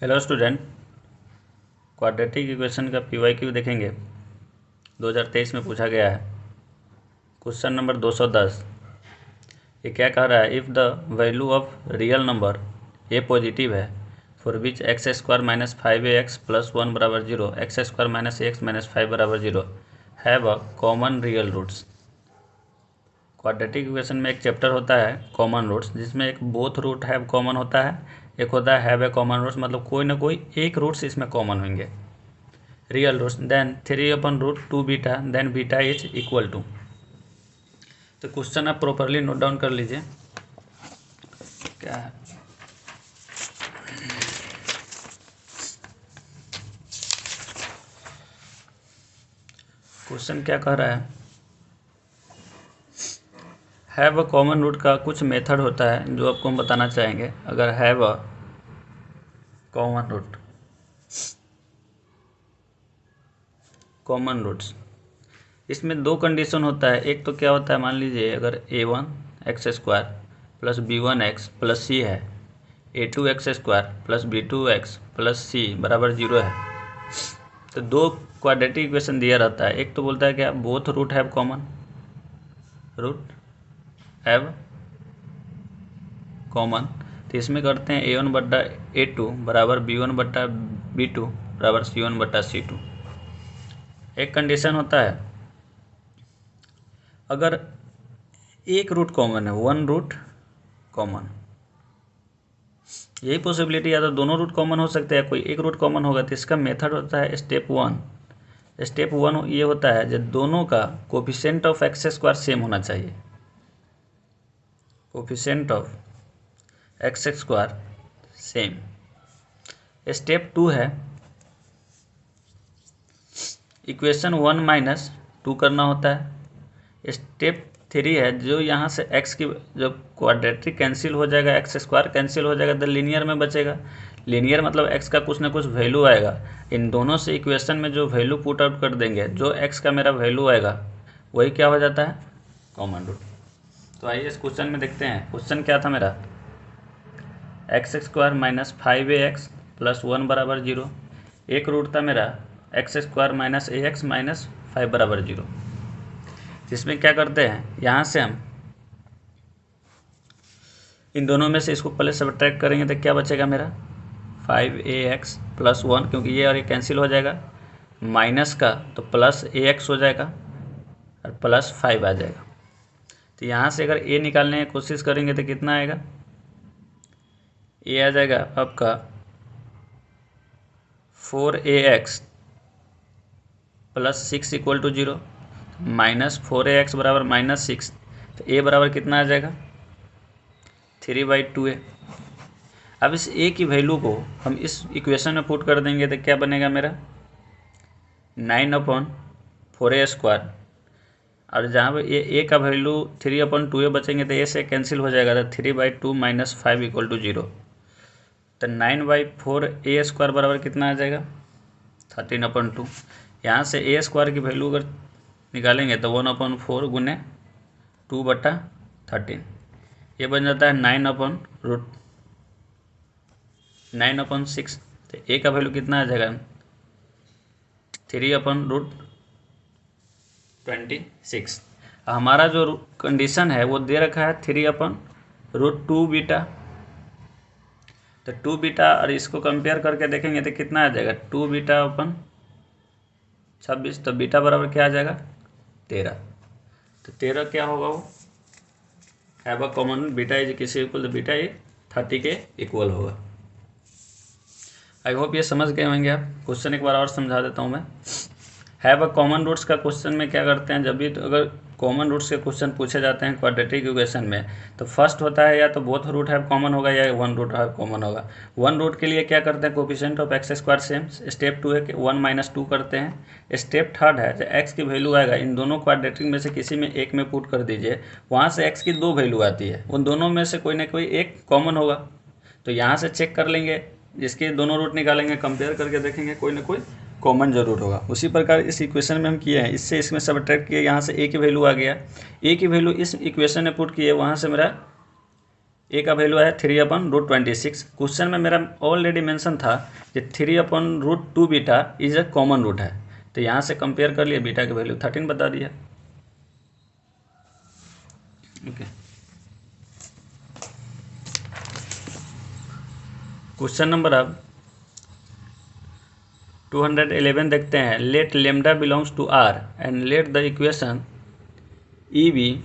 Hello student, quadratic equation का PYQ देखेंगे। 2023 में पूछा गया है। Question number 210। ये क्या कह रहा है? If the value of real number a positive है for which x square minus 5ax plus 1 बराबर 0, x square minus x minus 5 बराबर 0 have a common real roots. Quadratic equation में एक चैप्टर होता है कॉमन रूट्स, जिसमें एक बोथ रूट हैव कॉमन होता है, एक होता है हैव ए कॉमन रूट्स, मतलब कोई ना कोई एक रूट्स इसमें कॉमन होंगे। Real roots then 3/√2 beta then beta is equal to. तो क्वेश्चन आप प्रॉपरली नोट डाउन कर लीजिए। क्या है? क्वेश्चन क्या कह रहा है? हैव अ कॉमन रूट का कुछ मेथड होता है जो आपको हम बताना चाहेंगे। अगर have a common root, common roots, इसमें दो कंडीशन होता है। एक तो क्या होता है, मान लीजिए अगर a1 x square plus b1 x plus c है, a2 x square plus b2 x plus c बराबर 0 है, तो दो क्वाड्रेटिक इक्वेशन दिया रहता है। एक तो बोलता है क्या, both root have common, root have common. तो इसमें करते हैं a1 बट्टा a2 बराबर b1 बट्टा b2 बराबर c1 बट्टा c2। एक कंडीशन होता है अगर एक रूट कॉमन है, वन रूट कॉमन, यही पॉसिबिलिटी, या तो दोनों रूट कॉमन हो सकते हैं, कोई एक रूट कॉमन होगा। तो इसका मेथड होता है स्टेप वन। स्टेप वन ये होता है जब दोनों का coefficient of X square same होना चाहिए। Coefficient of X square same. Step two है इक्वेशन 1 माइनस 2 करना होता है। स्टेप 3 है जो यहाँ से x की जब क्वाड्रेटिक कैंसिल हो जाएगा, एक्स स्क्वायर कैंसिल हो जाएगा, तो लीनियर में बचेगा। लीनियर मतलब x का कुछ ना कुछ वैल्यू आएगा। इन दोनों से इक्वेशन में जो वैल्यू पुट आउट कर देंगे, जो x का मेरा वैल्यू आएगा वही क्या हो जाता है, कॉमन रूट। तो आइए इस क्वेश्चन में देखते हैं। क्वेश्चन क्या था मेरा, x square minus 5ax plus 1 बराबर 0। एक रूट था मेरा x square minus ax minus 5 बराबर 0। इसमें क्या करते हैं, यहाँ से हम इन दोनों में से इसको पहले सब्ट्रैक्ट करेंगे तो क्या बचेगा मेरा, 5ax प्लस 1, क्योंकि ये और ये कैंसिल हो जाएगा, माइनस का तो प्लस ax हो जाएगा और प्लस 5 आ जाएगा। तो यहाँ से अगर a निकालने की कोशिश करेंगे तो कितना आएगा, a आ जाएगा आपका 4ax plus 6 equal to 0, minus 4ax बराबर माइनस 6। तो a बराबर कितना आ जाएगा, 3/2a। अब इस a की वैल्यू को हम इस इक्वेशन में पुट कर देंगे तो क्या बनेगा मेरा, 9/4a स्क्वायर, और जहाँ पर a का वैल्यू 3/2a बचेंगे तो a से कैंसिल हो जाएगा, तो 3/2 माइनस 5 इक्वल टू 0। तो 9/4a स्क्वायर बराबर कितना आ जाएगा, 13/2। यहाँ से a स्क्वायर की वैल्यू अगर निकालेंगे तो 1/4 गुने 2/13, ये बन जाता है 9/6। तो a का वैल्यू कितना आ जाएगा, 3/26। हमारा जो कंडीशन है वो दे रखा है 3/√2 बीटा। तो 2 बीटा और इसको कंपेयर करके देखेंगे तो कितना आ जाएगा, 2 बीटा अपन 26। तो बीटा बराबर क्या आ जाएगा, 13। तो 13 क्या होगा, वो have a common beta is किसी इक्वल, तो बीटा ये 30 के इक्वल होगा। आई होप ये समझ गए होंगे आप। क्वेश्चन एक बार और समझा देता हूँ मैं। हैव अ कॉमन रूट्स का क्वेश्चन में क्या करते हैं, जब भी तो अगर कॉमन रूट्स के क्वेश्चन पूछे जाते हैं क्वाड्रेटिक इक्वेशन में, तो फर्स्ट होता है या तो बोथ रूट हैव कॉमन होगा या वन रूट हैव कॉमन होगा। वन रूट के लिए क्या करते हैं, coefficient of X square same. Step two है कि 1 - 2 करते हैं। स्टेप थर्ड है जो एक्स की वैल्यू आएगा, इन दोनों क्वाड्रेटिक में से किसी में एक में पुट कर दीजिए, वहाँ से एक्स की दो वैल्यू आती है, उन दोनों में से कोई ना कोई एक कॉमन होगा। तो यहाँ से चेक कर लेंगे, जिसके दोनों रूट निकालेंगे, कंपेयर करके देखेंगे कोई ना कोई कॉमन जरूर होगा। उसी प्रकार इस इक्वेशन में हम किए हैं, इससे इसमें सब्ट्रैक्ट किए, यहाँ से a की वैल्यू आ गया, a की वैल्यू इस इक्वेशन में पुट किए, वहाँ से मेरा ए का वैल्यू है 3/√26। क्वेश्चन में मेरा ऑलरेडी मेंशन था कि 3/√2 beta is a common root है, तो यहाँ से कंपेयर कर लिए, बीटा की वैल्यू 13 बता दिया। ओके, क्वेश्चन नंबर अब 211 देखते हैं। Let lambda belongs to R and let the equation E be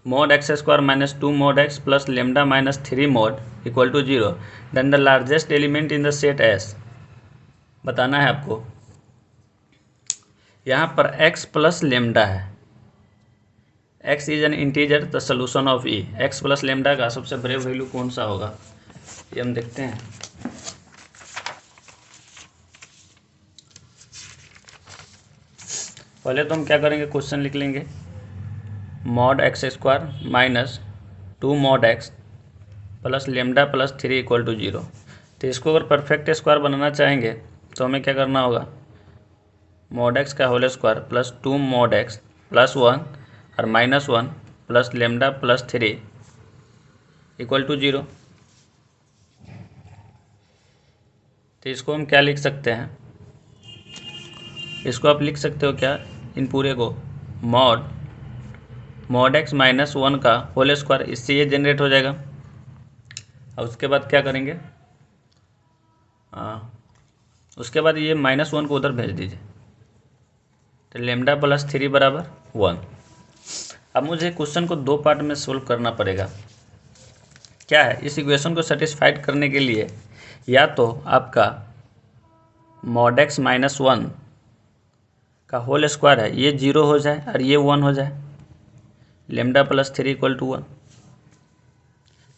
mod x square minus 2 mod x plus lambda minus 3 mod equal to 0, then the largest element in the set S। बताना है आपको। यहाँ पर x plus lambda है, x is an integer, the solution of E. x plus lambda का सबसे बड़े value कौन सा होगा, ये हम देखते हैं। पहले तो हम क्या करेंगे, क्वेश्चन लिख लेंगे mod x square minus 2 mod x plus lambda plus 3 equal to 0। तो इसको अगर परफेक्ट स्क्वायर बनाना चाहेंगे तो हमें क्या करना होगा, mod x का whole square plus 2 mod x plus 1 और minus 1 plus lambda plus 3 equal to 0। तो इसको हम क्या लिख सकते हैं, इसको आप लिख सकते हो क्या, इन पूरे को mod x माइनस 1 का होल स्क्वायर, इससे ये जनरेट हो जाएगा। और उसके बाद क्या करेंगे, उसके बाद ये माइनस 1 को उधर भेज दीजिए, तो लेमडा प्लस 3 बराबर 1। अब मुझे क्वेश्चन को दो पार्ट में सोल्व करना पड़ेगा। क्या है, इस इक्वेशन को सेटिस्फाइड करने के लिए या तो आपका mod x माइनस 1 का होल स्क्वायर है ये 0 हो जाए और ये 1 हो जाए, लेमडा प्लस 3 इक्वल टू 1,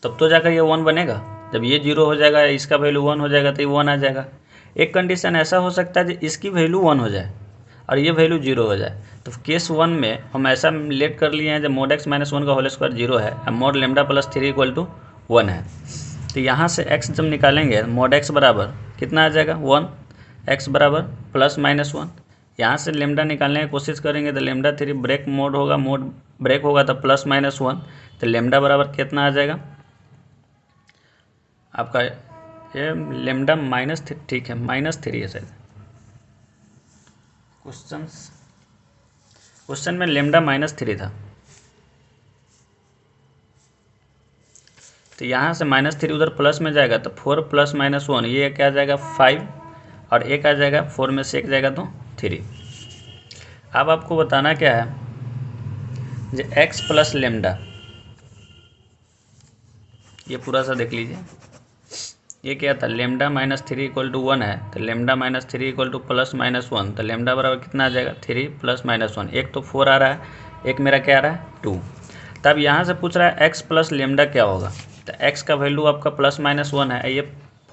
तब तो जाकर ये 1 बनेगा। जब ये 0 हो जाएगा, इसका वैल्यू 1 हो जाएगा तो ये 1 आ जाएगा। एक कंडीशन ऐसा हो सकता है कि इसकी वैल्यू 1 हो जाए और ये वैल्यू 0 हो जाए। तो केस 1 में हम ऐसा लेट कर लिए हैं जब mod x माइनस 1 का होल स्क्वायर 0 है और mod lambda plus 3 equal to 1 है। तो यहाँ से x जब निकालेंगे mod x बराबर कितना आ जाएगा 1, x बराबर प्लस माइनस 1। यहाँ से लेमडा निकालने की कोशिश करेंगे तो लेमडा 3 ब्रेक मोड होगा, मोड ब्रेक होगा तो प्लस माइनस 1, तो लेमडा बराबर कितना आ जाएगा आपका, ये लेमडा माइनस, ठीक है माइनस 3 है शायद क्वेश्चन में लेमडा माइनस 3 था। तो यहाँ से माइनस 3 उधर प्लस में जाएगा तो 4 प्लस माइनस 1, ये क्या आ जाएगा 5 और एक आ जाएगा 4 में से एक जाएगा तो 3। अब आपको बताना क्या है, जो x प्लस लेमडा, ये पूरा सा देख लीजिए, ये क्या था लेमडा माइनस 3 इक्वल टू 1 है, तो lambda minus 3 equal two plus minus 1, तो लेमडा बराबर कितना आ जाएगा 3 प्लस माइनस 1। एक तो 4 आ रहा है, एक मेरा क्या आ रहा है 2। तब यहाँ से पूछ रहा है x प्लस लेमडा क्या होगा, तो x का वैल्यू आपका प्लस माइनस 1 है, ये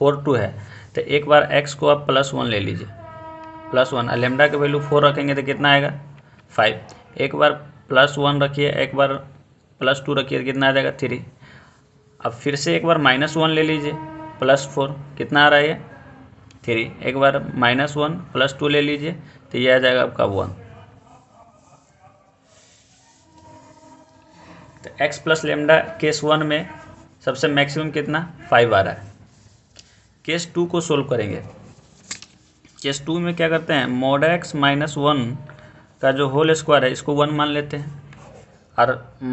4 2 है, तो एक बार x को आप प्लस 1 ले लीजिए, प्लस 1, और लेमडा का वैल्यू 4 रखेंगे तो कितना आएगा 5। एक बार प्लस 1 रखिए, एक बार प्लस 2 रखिए तो कितना आ जाएगा 3। अब फिर से एक बार माइनस 1 ले लीजिए, प्लस 4, कितना आ रहा है ये 3। एक बार माइनस 1 प्लस 2 ले लीजिए तो ये आ जाएगा आपका 1। तो x प्लस लेमडा केस 1 में सबसे मैक्सिमम कितना 5 आ रहा है। केस 2 को सोल्व करेंगे। केस 2 में क्या करते हैं, mod x माइनस 1 का जो होल स्क्वायर है इसको 1 मान लेते हैं और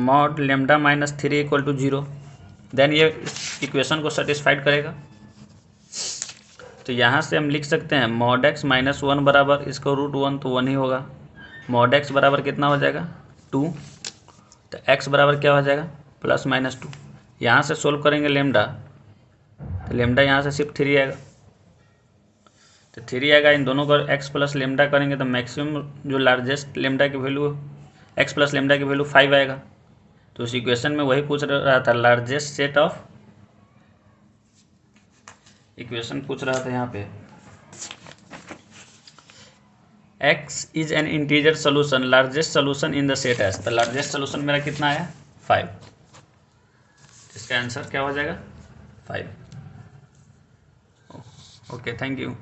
mod lambda minus 3 equal to 0, then ये इक्वेशन को सेटिस्फाइड करेगा। तो यहाँ से हम लिख सकते हैं mod x माइनस 1 बराबर, इसको √1 तो 1 ही होगा, mod x बराबर कितना हो जाएगा 2, तो x बराबर क्या हो जाएगा प्लस माइनस 2। यहाँ से सोल्व करेंगे लेमडा, तो लेमडा यहाँ से सिर्फ 3 आएगा, तो 3 आएगा। इन दोनों को x प्लस लेमडा करेंगे तो मैक्सिमम जो लार्जेस्ट लेमडा की वैल्यू, x प्लस लेमडा की वैल्यू 5 आएगा। तो उस इक्वेशन में वही पूछ रहा था, लार्जेस्ट सेट ऑफ, इक्वेशन पूछ रहा था यहाँ पे x is an integer solution, largest solution in the set S. तो लार्जेस्ट सोल्यूशन मेरा कितना आया 5, इसका आंसर क्या हो जाएगा 5। Okay, thank you.